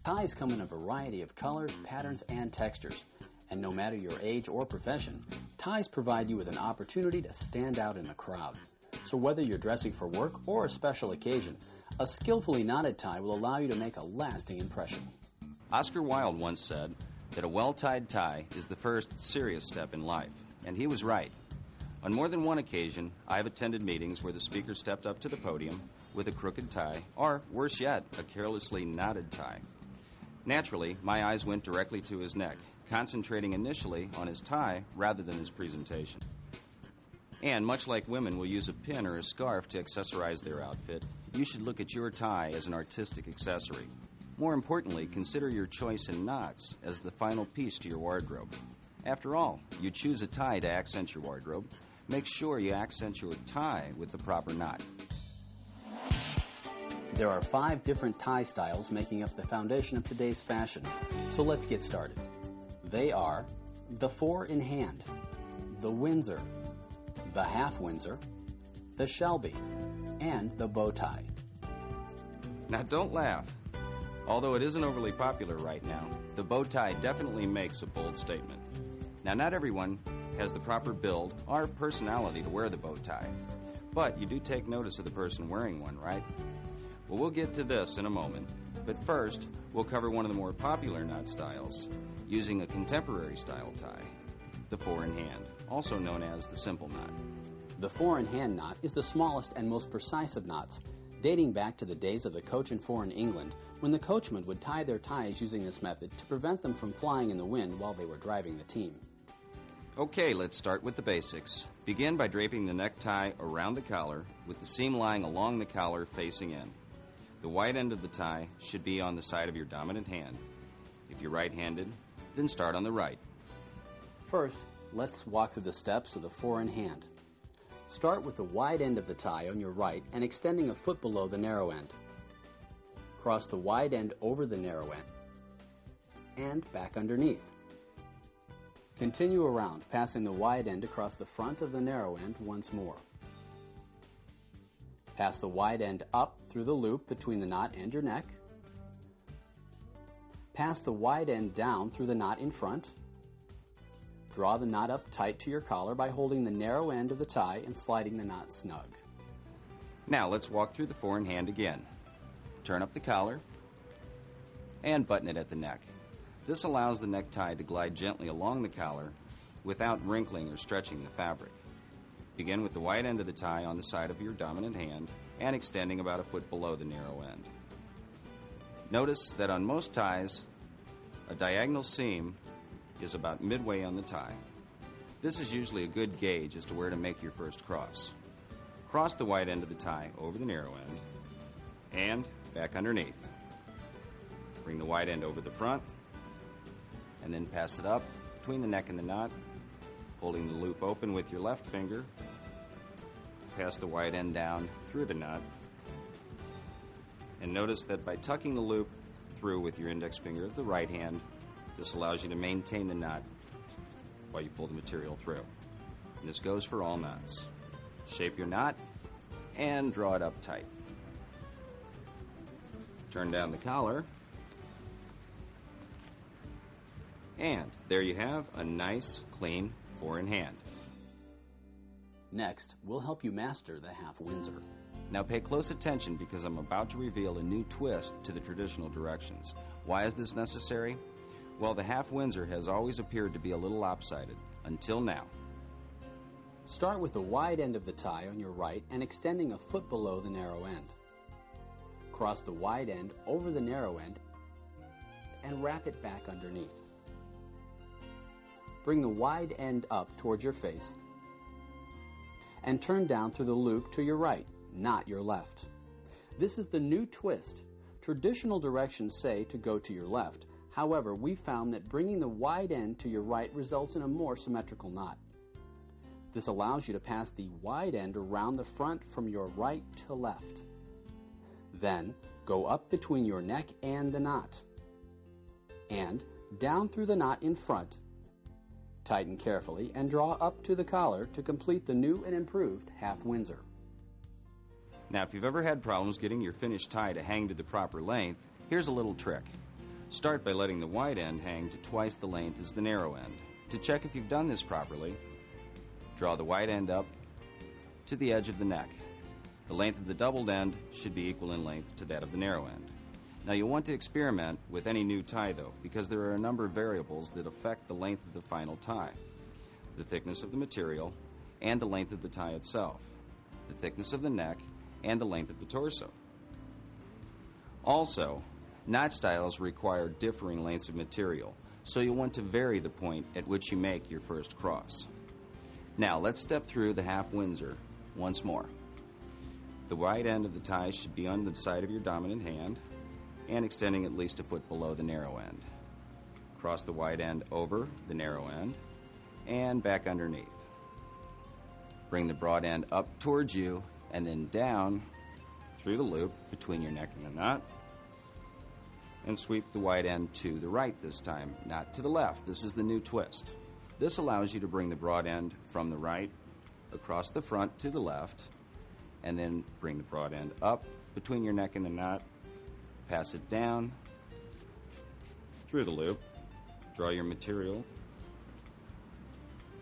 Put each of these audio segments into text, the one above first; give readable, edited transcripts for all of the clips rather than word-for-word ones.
Ties come in a variety of colors, patterns, and textures. And no matter your age or profession, ties provide you with an opportunity to stand out in a crowd. So whether you're dressing for work or a special occasion, a skillfully knotted tie will allow you to make a lasting impression. Oscar Wilde once said that a well-tied tie is the first serious step in life, and he was right. On more than one occasion, I've attended meetings where the speaker stepped up to the podium with a crooked tie, or worse yet, a carelessly knotted tie. Naturally, my eyes went directly to his neck, concentrating initially on his tie rather than his presentation. And much like women will use a pin or a scarf to accessorize their outfit, you should look at your tie as an artistic accessory. More importantly, consider your choice in knots as the final piece to your wardrobe. After all, you choose a tie to accent your wardrobe. Make sure you accent your tie with the proper knot. There are 5 different tie styles making up the foundation of today's fashion, so let's get started. They are the 4 in hand, the Windsor, the half Windsor, the Shelby, and the bow tie. Now don't laugh. Although it isn't overly popular right now, the bow tie definitely makes a bold statement. Now not everyone has the proper build or personality to wear the bow tie, but you do take notice of the person wearing one, right? Well, we'll get to this in a moment, but first we'll cover one of the more popular knot styles, using a contemporary style tie, the 4 in hand, also known as the simple knot. The 4 in hand knot is the smallest and most precise of knots, dating back to the days of the coach and 4 in England, when the coachmen would tie their ties using this method to prevent them from flying in the wind while they were driving the team. Okay, let's start with the basics. Begin by draping the necktie around the collar with the seam lying along the collar facing in. The wide end of the tie should be on the side of your dominant hand. If you're right-handed, then start on the right. First, let's walk through the steps of the 4 in hand. Start with the wide end of the tie on your right and extending a foot below the narrow end. Cross the wide end over the narrow end and back underneath. Continue around, passing the wide end across the front of the narrow end once more. Pass the wide end up through the loop between the knot and your neck. Pass the wide end down through the knot in front. Draw the knot up tight to your collar by holding the narrow end of the tie and sliding the knot snug. Now let's walk through the 4 in hand again. Turn up the collar and button it at the neck. This allows the necktie to glide gently along the collar without wrinkling or stretching the fabric. Begin with the wide end of the tie on the side of your dominant hand and extending about a foot below the narrow end. Notice that on most ties, a diagonal seam is about midway on the tie. This is usually a good gauge as to where to make your first cross. Cross the wide end of the tie over the narrow end and back underneath. Bring the wide end over the front and then pass it up between the neck and the knot, holding the loop open with your left finger. Pass the wide end down through the knot. And notice that by tucking the loop through with your index finger of the right hand, this allows you to maintain the knot while you pull the material through. And this goes for all knots. Shape your knot and draw it up tight. Turn down the collar. And there you have a nice, clean 4 in hand. Next, we'll help you master the half Windsor. Now pay close attention because I'm about to reveal a new twist to the traditional directions. Why is this necessary? Well, the half Windsor has always appeared to be a little lopsided, until now. Start with the wide end of the tie on your right and extending a foot below the narrow end. Cross the wide end over the narrow end and wrap it back underneath. Bring the wide end up towards your face and turn down through the loop to your right, not your left. This is the new twist. Traditional directions say to go to your left. However, we found that bringing the wide end to your right results in a more symmetrical knot. This allows you to pass the wide end around the front from your right to left. Then, go up between your neck and the knot, and down through the knot in front. Tighten carefully and draw up to the collar to complete the new and improved half Windsor. Now, if you've ever had problems getting your finished tie to hang to the proper length, here's a little trick. Start by letting the wide end hang to twice the length as the narrow end. To check if you've done this properly, draw the wide end up to the edge of the neck. The length of the doubled end should be equal in length to that of the narrow end. Now you'll want to experiment with any new tie though, because there are a number of variables that affect the length of the final tie. The thickness of the material and the length of the tie itself, the thickness of the neck and the length of the torso. Also, knot styles require differing lengths of material, so you'll want to vary the point at which you make your first cross. Now let's step through the half Windsor once more. The wide end of the tie should be on the side of your dominant hand and extending at least a foot below the narrow end. Cross the wide end over the narrow end and back underneath. Bring the broad end up towards you and then down through the loop between your neck and the knot, and sweep the wide end to the right this time, not to the left. This is the new twist. This allows you to bring the broad end from the right across the front to the left, and then bring the broad end up between your neck and the knot, pass it down through the loop, draw your material,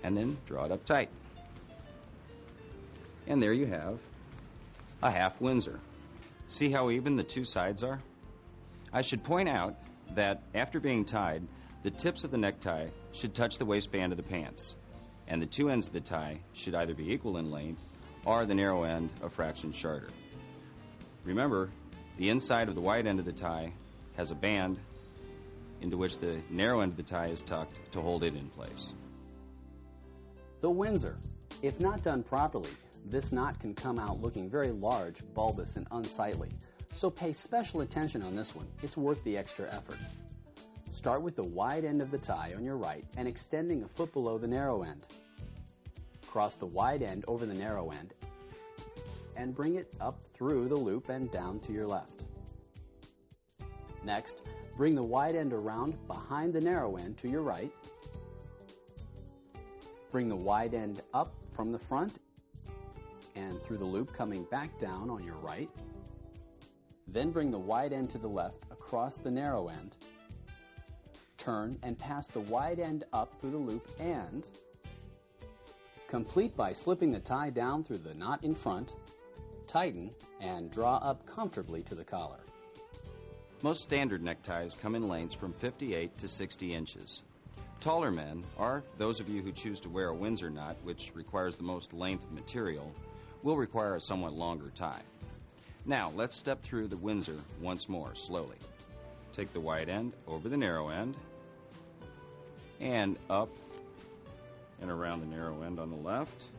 and then draw it up tight. And there you have a half Windsor. See how even the two sides are? I should point out that after being tied, the tips of the necktie should touch the waistband of the pants, and the two ends of the tie should either be equal in length or the narrow end a fraction shorter. Remember, the inside of the wide end of the tie has a band into which the narrow end of the tie is tucked to hold it in place. The Windsor. If not done properly, this knot can come out looking very large, bulbous, and unsightly. So pay special attention on this one. It's worth the extra effort. Start with the wide end of the tie on your right and extending a foot below the narrow end. Cross the wide end over the narrow end and bring it up through the loop and down to your left. Next, bring the wide end around behind the narrow end to your right. Bring the wide end up from the front and through the loop coming back down on your right. Then bring the wide end to the left across the narrow end. Turn and pass the wide end up through the loop and complete by slipping the tie down through the knot in front, tighten, and draw up comfortably to the collar. Most standard neckties come in lengths from 58 to 60 inches. Taller men, or those of you who choose to wear a Windsor knot, which requires the most length of material, will require a somewhat longer tie. Now, let's step through the Windsor once more, slowly. Take the wide end over the narrow end, and up and around the narrow end on the left,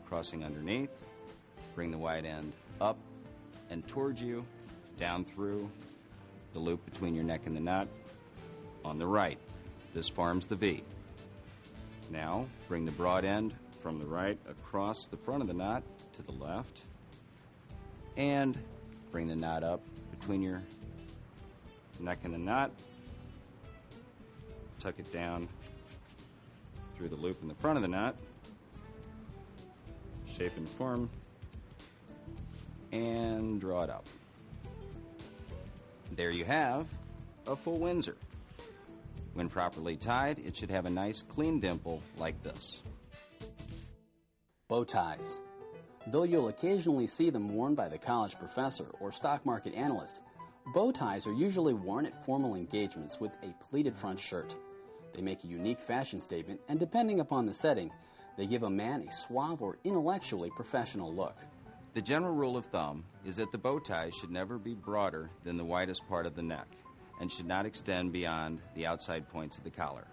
crossing underneath. Bring the wide end up and towards you, down through the loop between your neck and the knot on the right. This forms the V. Now, bring the broad end from the right across the front of the knot to the left, and bring the knot up between your neck and the knot. Tuck it down through the loop in the front of the knot, shape and form, and draw it up. There you have a full Windsor. When properly tied, it should have a nice clean dimple like this. Bow ties. Though you'll occasionally see them worn by the college professor or stock market analyst, bow ties are usually worn at formal engagements with a pleated front shirt. They make a unique fashion statement, and depending upon the setting, they give a man a suave or intellectually professional look. The general rule of thumb is that the bow tie should never be broader than the widest part of the neck and should not extend beyond the outside points of the collar.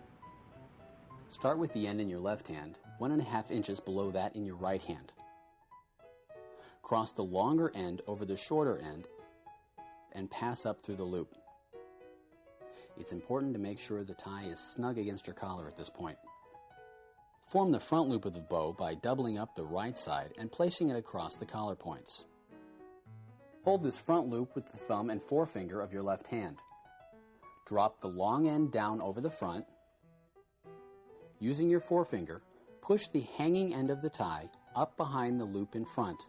Start with the end in your left hand, 1.5 inches below that in your right hand. Cross the longer end over the shorter end and pass up through the loop. It's important to make sure the tie is snug against your collar at this point. Form the front loop of the bow by doubling up the right side and placing it across the collar points. Hold this front loop with the thumb and forefinger of your left hand. Drop the long end down over the front. Using your forefinger, push the hanging end of the tie up behind the loop in front.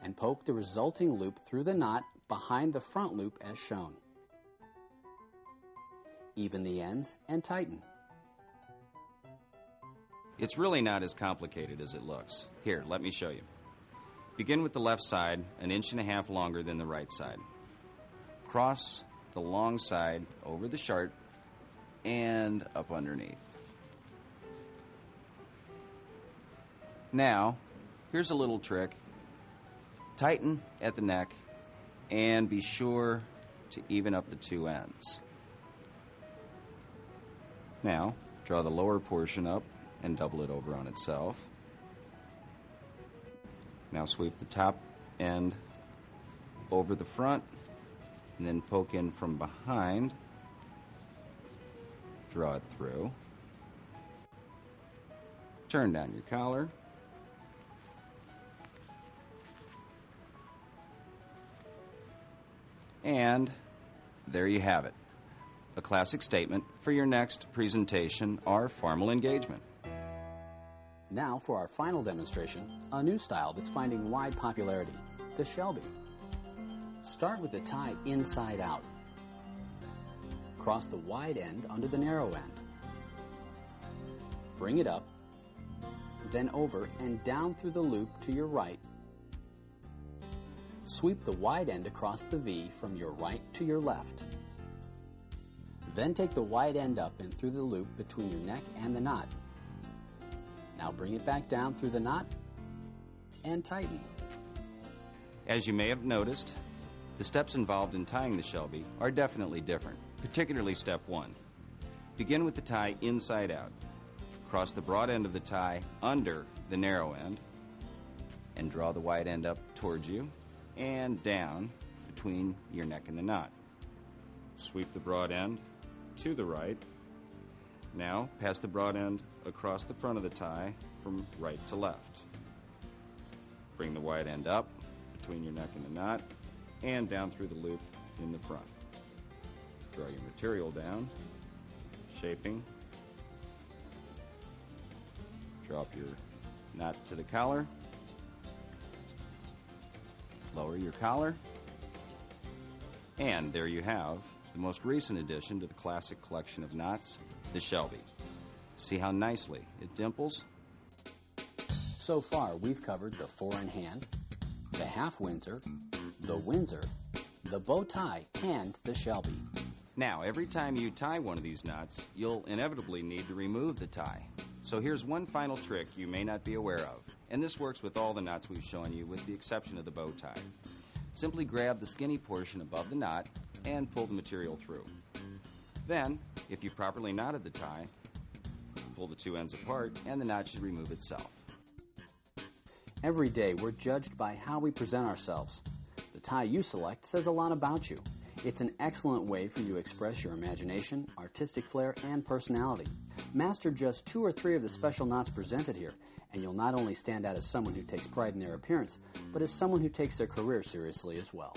and poke the resulting loop through the knot behind the front loop as shown. Even the ends and tighten. It's really not as complicated as it looks. Here, let me show you. Begin with the left side, 1.5 inches longer than the right side. Cross the long side over the sharp and up underneath. Now, here's a little trick. Tighten at the neck and be sure to even up the two ends. Now, draw the lower portion up and double it over on itself. Now sweep the top end over the front and then poke in from behind. Draw it through. Turn down your collar. And there you have it. A classic statement for your next presentation or formal engagement. Now for our final demonstration, a new style that's finding wide popularity, the Shelby. Start with the tie inside out. Cross the wide end under the narrow end. Bring it up, then over and down through the loop to your right. Sweep the wide end across the V from your right to your left. Then take the wide end up and through the loop between your neck and the knot. Now bring it back down through the knot and tighten. As you may have noticed, the steps involved in tying the Shelby are definitely different, particularly step 1. Begin with the tie inside out. Cross the broad end of the tie under the narrow end and draw the wide end up towards you and down between your neck and the knot. Sweep the broad end to the right. Now pass the broad end across the front of the tie from right to left. Bring the wide end up between your neck and the knot and down through the loop in the front. Draw your material down, shaping. Drop your knot to the collar. Lower your collar. And there you have the most recent addition to the classic collection of knots, the Shelby. See how nicely it dimples? So far, we've covered the 4-in-hand, the half Windsor, the Windsor, the bow tie, and the Shelby. Now, every time you tie one of these knots, you'll inevitably need to remove the tie. So here's one final trick you may not be aware of, and this works with all the knots we've shown you with the exception of the bow tie. Simply grab the skinny portion above the knot and pull the material through. Then, if you've properly knotted the tie, pull the two ends apart and the knot should remove itself. Every day we're judged by how we present ourselves. The tie you select says a lot about you. It's an excellent way for you to express your imagination, artistic flair, and personality. Master just 2 or 3 of the special knots presented here, and you'll not only stand out as someone who takes pride in their appearance, but as someone who takes their career seriously as well.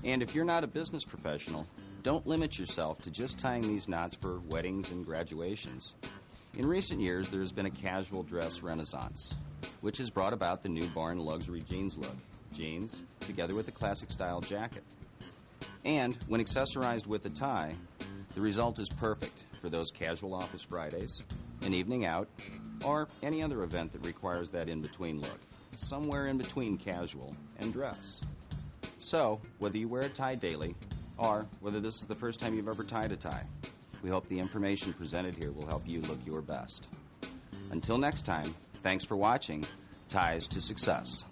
And if you're not a business professional, don't limit yourself to just tying these knots for weddings and graduations. In recent years, there's been a casual dress renaissance, which has brought about the newborn luxury jeans look. Jeans, together with the classic style jacket. And when accessorized with a tie, the result is perfect for those casual office Fridays, an evening out, or any other event that requires that in-between look, somewhere in between casual and dress. So, whether you wear a tie daily, or whether this is the first time you've ever tied a tie, we hope the information presented here will help you look your best. Until next time, thanks for watching Ties to Success.